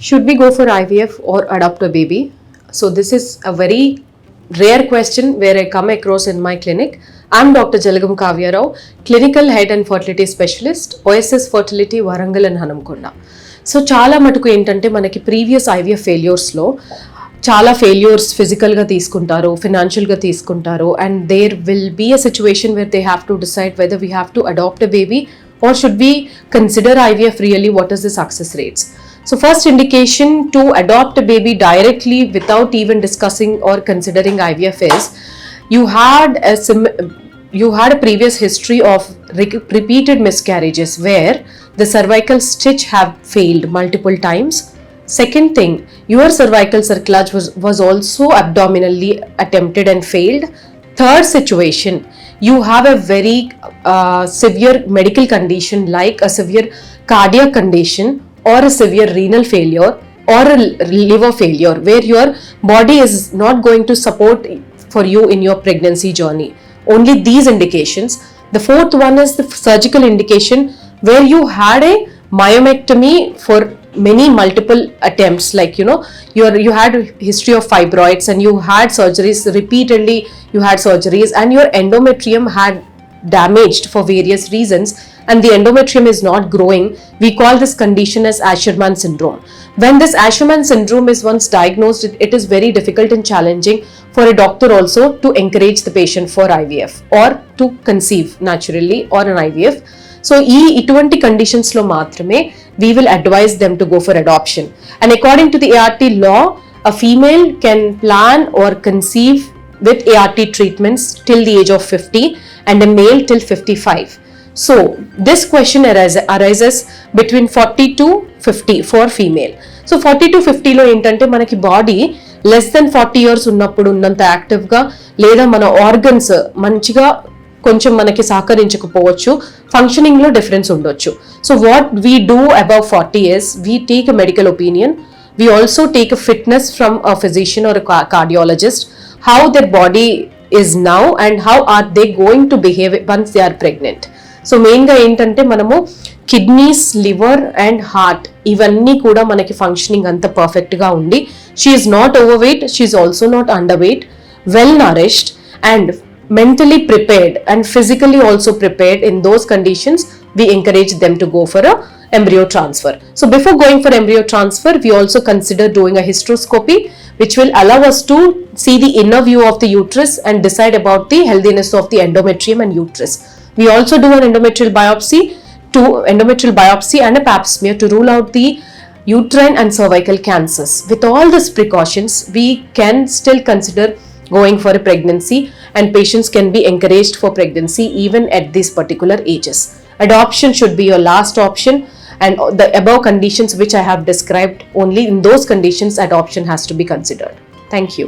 Should we go for IVF or adopt a baby? So this is a very rare question where I come across in my clinic. I'm Dr. Jalagam Kavya Rao, clinical head and fertility specialist, Oasis Fertility, Warangal and Hanamkonda. So చాలా మటుకు ఏంటంటే మనకి previous IVF ఫెయిల్యూర్స్లో చాలా failures ఫిజికల్గా తీసుకుంటారు, ఫినాన్షియల్గా తీసుకుంటారు, and there will be a situation where they have to decide whether we have to adopt a baby or should we consider IVF really what is the success rates. So first indication to adopt a baby directly without even discussing or considering IVF is you had a previous history of repeated miscarriages where the cervical stitch have failed multiple times. Second thing, your cervical cerclage was also abdominally attempted and failed. Third situation, you have a very severe medical condition like a severe cardiac condition or a severe renal failure or a liver failure where your body is not going to support for you in your pregnancy journey. Only these indications. The fourth one is the surgical indication where you had a myomectomy for many multiple attempts, like you had a history of fibroids and you had surgeries repeatedly, you had surgeries and your endometrium had damaged for various reasons and the endometrium is not growing. We call this condition as Asherman syndrome. When this Asherman syndrome is once diagnosed, it is very difficult and challenging for a doctor also to encourage the patient for IVF or to conceive naturally or an IVF. So ఇటువంటి conditions లో మాత్రమే we will advise them to go for adoption. And according to the ART law, a female can plan or conceive with ART treatments till the age of 50 and a male till 55. So this question arises between 40 to 50 for female. So 40 to 50 లో ఏంటంటే మనకి body less than 40 years ఉన్నప్పుడు ఉన్నంత యాక్టివ్గా లేదా మన organs మంచిగా కొంచెం మనకి సహకరించకపోవచ్చు, ఫంక్షనింగ్లో డిఫరెన్స్ ఉండొచ్చు. So what we do above 40 years, we take a medical opinion, we also take a fitness from a physician are a cardiologist, how their body is now and how are they going to behave once they are pregnant. So మెయిన్గా ఏంటంటే మనము kidneys, liver and heart ఇవన్నీ కూడా మనకి functioning అంత పర్ఫెక్ట్గా ఉండి she is not over weight, she is also not under weight, well nourished and mentally prepared and physically also prepared. In those conditions we encourage them to go for a embryo transfer. So before going for embryo transfer, we also consider doing a hysteroscopy which will allow us to see the inner view of the uterus and decide about the healthiness of the endometrium and uterus. We also do an endometrial biopsy and a pap smear to rule out the uterine and cervical cancers. With all these precautions, we can still consider going for a pregnancy and patients can be encouraged for pregnancy even at these particular ages. Adoption should be your last option, and the above conditions which I have described, only in those conditions adoption has to be considered. Thank you.